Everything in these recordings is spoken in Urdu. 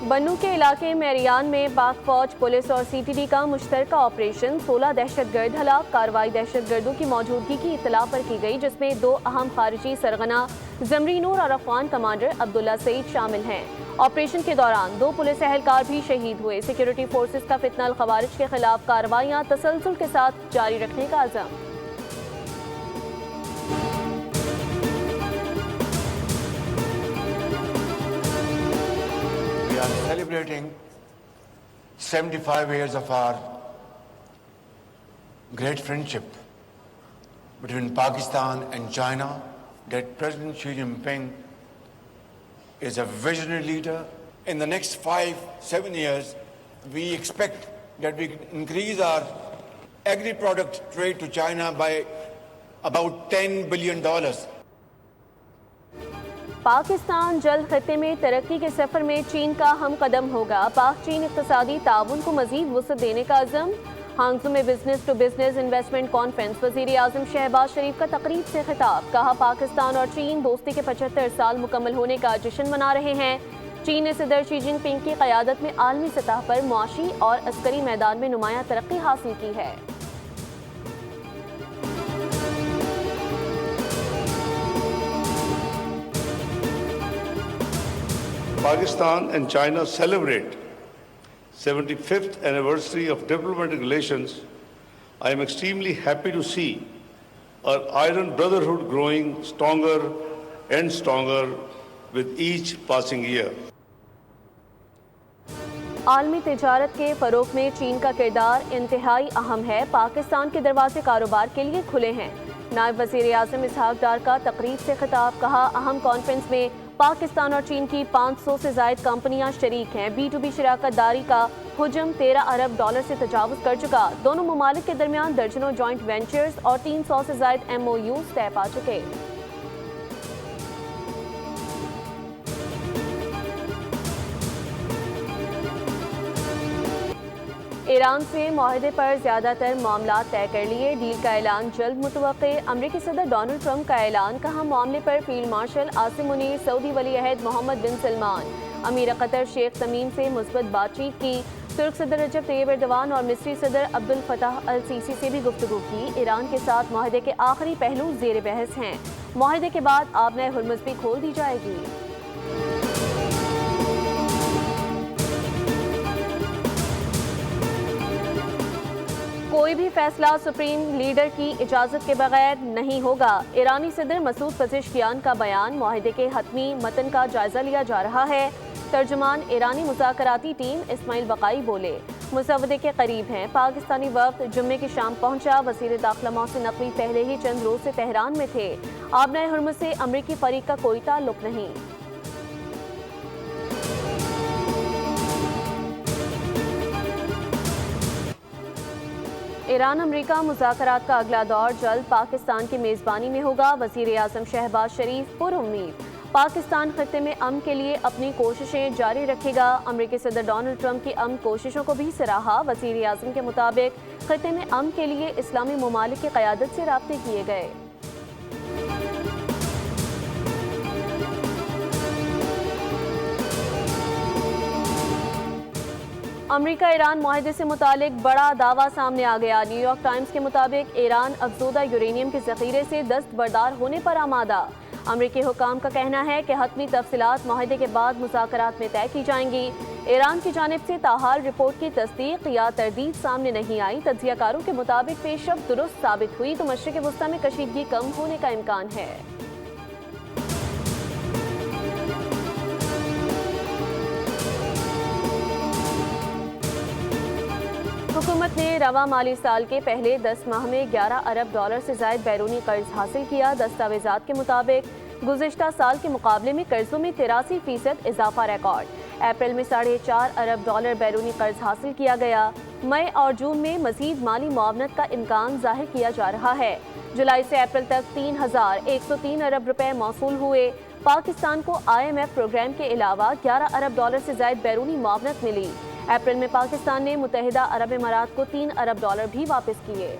بنو کے علاقے میریان میں پاک فوج، پولیس اور سی ٹی ڈی کا مشترکہ آپریشن، 16 دہشت گرد ہلاک۔ کارروائی دہشت گردوں کی موجودگی کی اطلاع پر کی گئی، جس میں 2 اہم خارجی سرغنہ زمری نور اور افغان کمانڈر عبداللہ سعید شامل ہیں۔ آپریشن کے دوران 2 پولیس اہلکار بھی شہید ہوئے۔ سیکورٹی فورسز کا فتنہ الخوارج کے خلاف کارروائیاں تسلسل کے ساتھ جاری رکھنے کا عزم۔ We are celebrating 75 years of our great friendship between Pakistan and China, that President Xi Jinping is a visionary leader. In the next 5-7 years, we expect that we can increase our agri-product trade to China by about $10 billion. Pakistan جلد خطے میں ترقی کے سفر میں چین کا ہم قدم ہوگا۔ پاک چین اقتصادی تعاون کو مزید وسعت دینے کا عزم۔ ہانگزو میں business to business investment conference, وزیر اعظم شہباز شریف کا تقریب سے خطاب۔ کہا پاکستان اور چین دوستی کے 75 سال مکمل ہونے کا جشن منا رہے ہیں۔ چین نے صدر شی جن پنگ کی قیادت میں عالمی سطح پر معاشی اور عسکری میدان میں نمایاں ترقی حاصل کی ہے۔ Pakistan and China celebrate 75th anniversary of diplomatic relations. I am extremely happy to see our iron brotherhood growing stronger and stronger with each passing year. عالمی تجارت کے فروغ میں چین کا کردار انتہائی اہم ہے۔ پاکستان کے دروازے کاروبار کے لیے کھلے ہیں۔ نائب وزیر اعظم اسحاق ڈار کا تقریب سے خطاب۔ کہا اہم کانفرنس میں پاکستان اور چین کی 500 سے زائد کمپنیاں شریک ہیں۔ B2B شراکت داری کا حجم $13 ارب سے تجاوز کر چکا۔ دونوں ممالک کے درمیان درجنوں جوائنٹ وینچرز اور 300 سے زائد MOUs طے پا چکے۔ ایران سے معاہدے پر زیادہ تر معاملات طے کر لیے، ڈیل کا اعلان جلد متوقع۔ امریکی صدر ڈونلڈ ٹرمپ کا اعلان۔ کہا معاملے پر فیلڈ مارشل عاصم منیر، سعودی ولی عہد محمد بن سلمان، امیر قطر شیخ تمیم سے مثبت بات چیت کی۔ ترک صدر رجب طیب ایردوان اور مصری صدر عبد الفتاح السیسی سے بھی گفتگو کی۔ ایران کے ساتھ معاہدے کے آخری پہلو زیر بحث ہیں۔ معاہدے کے بعد آبنۂ ہرمز بھی کھول دی جائے گی۔ کوئی بھی فیصلہ سپریم لیڈر کی اجازت کے بغیر نہیں ہوگا۔ ایرانی صدر مسعود پزشکیان کا بیان۔ معاہدے کے حتمی متن کا جائزہ لیا جا رہا ہے۔ ترجمان ایرانی مذاکراتی ٹیم اسماعیل بقائی بولے، مسودے کے قریب ہیں۔ پاکستانی وفد جمعے کی شام پہنچا۔ وزیر داخلہ محسن نقوی پہلے ہی چند روز سے تہران میں تھے۔ آبنۂ ہرمز سے امریکی فریق کا کوئی تعلق نہیں۔ ایران امریکہ مذاکرات کا اگلا دور جلد پاکستان کی میزبانی میں ہوگا۔ وزیر اعظم شہباز شریف پر امید پاکستان خطے میں امن کے لیے اپنی کوششیں جاری رکھے گا۔ امریکی صدر ڈونلڈ ٹرمپ کی امن کوششوں کو بھی سراہا۔ وزیر اعظم کے مطابق خطے میں امن کے لیے اسلامی ممالک کی قیادت سے رابطے کیے گئے۔ امریکہ ایران معاہدے سے متعلق بڑا دعویٰ سامنے آ گیا۔ نیو یارک ٹائمز کے مطابق ایران افزودہ یورینیم کے ذخیرے سے دستبردار ہونے پر آمادہ۔ امریکی حکام کا کہنا ہے کہ حتمی تفصیلات معاہدے کے بعد مذاکرات میں طے کی جائیں گی۔ ایران کی جانب سے تاحال رپورٹ کی تصدیق یا تردید سامنے نہیں آئی۔ تجزیہ کاروں کے مطابق پیش رفت درست ثابت ہوئی تو مشرق وسطی میں کشیدگی کم ہونے کا امکان ہے۔ حکومت نے رواں مالی سال کے پہلے 10 ماہ میں $11 ارب سے زائد بیرونی قرض حاصل کیا۔ دستاویزات کے مطابق گزشتہ سال کے مقابلے میں قرضوں میں 83% اضافہ ریکارڈ۔ اپریل میں $4.5 ارب بیرونی قرض حاصل کیا گیا۔ مئی اور جون میں مزید مالی معاونت کا امکان ظاہر کیا جا رہا ہے۔ جولائی سے اپریل تک 3,103 ارب روپے موصول ہوئے۔ پاکستان کو IMF پروگرام کے علاوہ $11 ارب سے زائد بیرونی معاونت ملی۔ اپریل میں پاکستان نے متحدہ عرب امارات کو $3 ارب بھی واپس کیے۔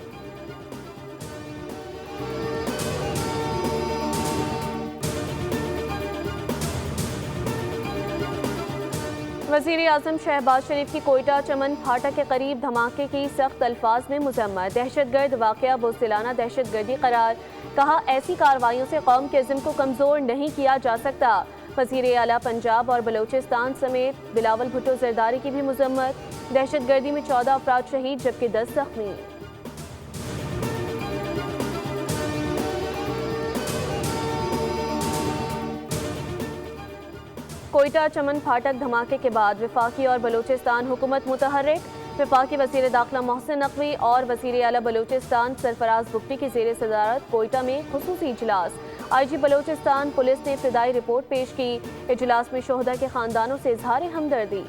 وزیر اعظم شہباز شریف کی کوئٹہ چمن پھاٹک کے قریب دھماکے کی سخت الفاظ میں مذمت، دہشت گرد واقعہ بزدلانہ دہشت گردی قرار، کہا ایسی کارروائیوں سے قوم کے عزم کو کمزور نہیں کیا جا سکتا۔ وزیر اعلیٰ پنجاب اور بلوچستان سمیت بلاول بھٹو زرداری کی بھی مذمت، دہشت گردی میں 14 افراد شہید جبکہ 10 زخمی۔ کوئٹہ چمن پھاٹک دھماکے کے بعد وفاقی اور بلوچستان حکومت متحرک، وفاقی وزیر داخلہ محسن نقوی اور وزیر اعلیٰ بلوچستان سرفراز بگٹی کی زیر صدارت کوئٹہ میں خصوصی اجلاس۔ آئی جی بلوچستان پولیس نے ابتدائی رپورٹ پیش کی، اجلاس میں شہداء کے خاندانوں سے اظہار ہمدردی۔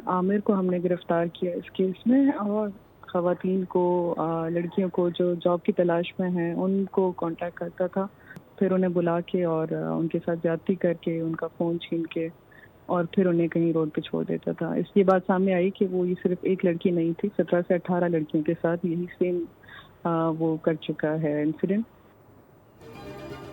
عامر کو ہم نے گرفتار کیا اس کیس میں، اور خواتین کو، لڑکیوں کو جو جاب کی تلاش میں ہیں ان کو کانٹیکٹ کرتا تھا، پھر انہیں بلا کے اور ان کے ساتھ زیادتی کر کے ان کا فون چھین کے اور پھر انہیں کہیں روڈ پہ چھوڑ دیتا تھا۔ اس کی بات سامنے آئی کہ وہ یہ صرف ایک لڑکی نہیں تھی، 17 سے 18 لڑکیوں کے ساتھ یہی سیم وہ کر چکا ہے انسیڈنٹ۔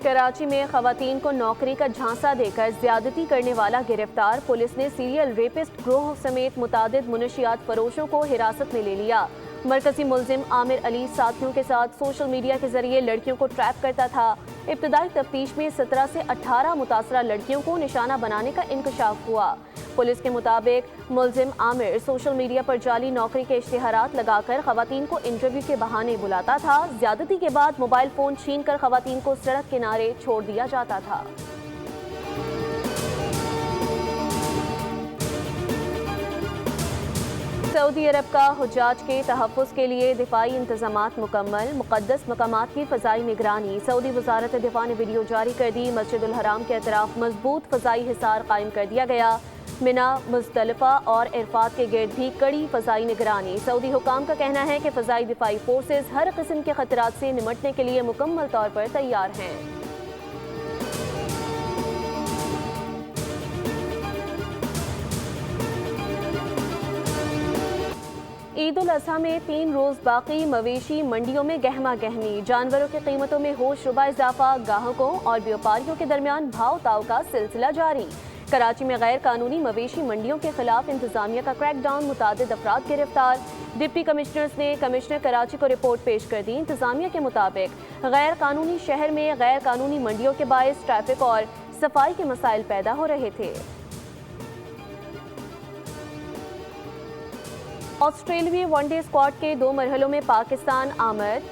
کراچی میں خواتین کو نوکری کا جھانسا دے کر زیادتی کرنے والا گرفتار، پولیس نے سیریل ریپسٹ گروہ سمیت متعدد منشیات فروشوں کو حراست میں لے لیا۔ مرکزی ملزم عامر علی ساتھیوں کے ساتھ سوشل میڈیا کے ذریعے لڑکیوں کو ٹریپ کرتا تھا۔ ابتدائی تفتیش میں 17 سے 18 متاثرہ لڑکیوں کو نشانہ بنانے کا انکشاف ہوا۔ پولیس کے مطابق ملزم عامر سوشل میڈیا پر جعلی نوکری کے اشتہارات لگا کر خواتین کو انٹرویو کے بہانے بلاتا تھا۔ زیادتی کے بعد موبائل فون چھین کر خواتین کو سڑک کنارے چھوڑ دیا جاتا تھا۔ سعودی عرب کا حجاج کے تحفظ کے لیے دفاعی انتظامات مکمل، مقدس مقامات کی فضائی نگرانی۔ سعودی وزارت دفاع نے ویڈیو جاری کر دی، مسجد الحرام کے اطراف مضبوط فضائی حصار قائم کر دیا گیا۔ منا، مزدلفہ اور عرفات کے گرد بھی کڑی فضائی نگرانی۔ سعودی حکام کا کہنا ہے کہ فضائی دفاعی فورسز ہر قسم کے خطرات سے نمٹنے کے لیے مکمل طور پر تیار ہیں۔ عید الاضحیٰ میں 3 روز باقی، مویشی منڈیوں میں گہما گہمی، جانوروں کی قیمتوں میں ہوش ربا اضافہ، گاہکوں اور بیوپاریوں کے درمیان بھاؤ تاؤ کا سلسلہ جاری۔ کراچی میں غیر قانونی مویشی منڈیوں کے خلاف انتظامیہ کا کریک ڈاؤن، متعدد افراد گرفتار۔ ڈپٹی کمشنرز نے کمشنر کراچی کو رپورٹ پیش کر دی۔ انتظامیہ کے مطابق غیر قانونی شہر میں غیر قانونی منڈیوں کے باعث ٹریفک اور صفائی کے مسائل پیدا ہو رہے تھے۔ آسٹریلوی ون ڈے اسکواڈ کے 2 مرحلوں میں پاکستان آمد۔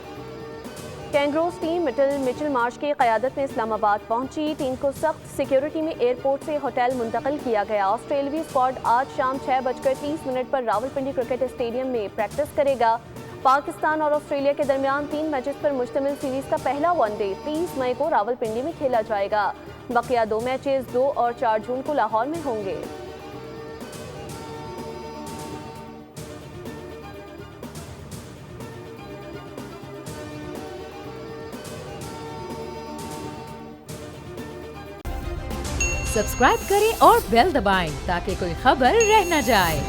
کینگروز ٹیم مچل مارش کی قیادت میں اسلام آباد پہنچی۔ ٹیم کو سخت سیکیورٹی میں ایئرپورٹ سے ہوٹل منتقل کیا گیا۔ آسٹریلوی اسکواڈ آج شام 6:30 پر راولپنڈی کرکٹ اسٹیڈیم میں پریکٹس کرے گا۔ پاکستان اور آسٹریلیا کے درمیان 3 میچز پر مشتمل سیریز کا پہلا ون ڈے 30 مئی کو راولپنڈی میں کھیلا جائے گا۔ بقیہ 2 میچز 2 اور 4 جون کو لاہور میں ہوں گے۔ سبسکرائب کریں اور بیل دبائیں تاکہ کوئی خبر رہ نہ جائے۔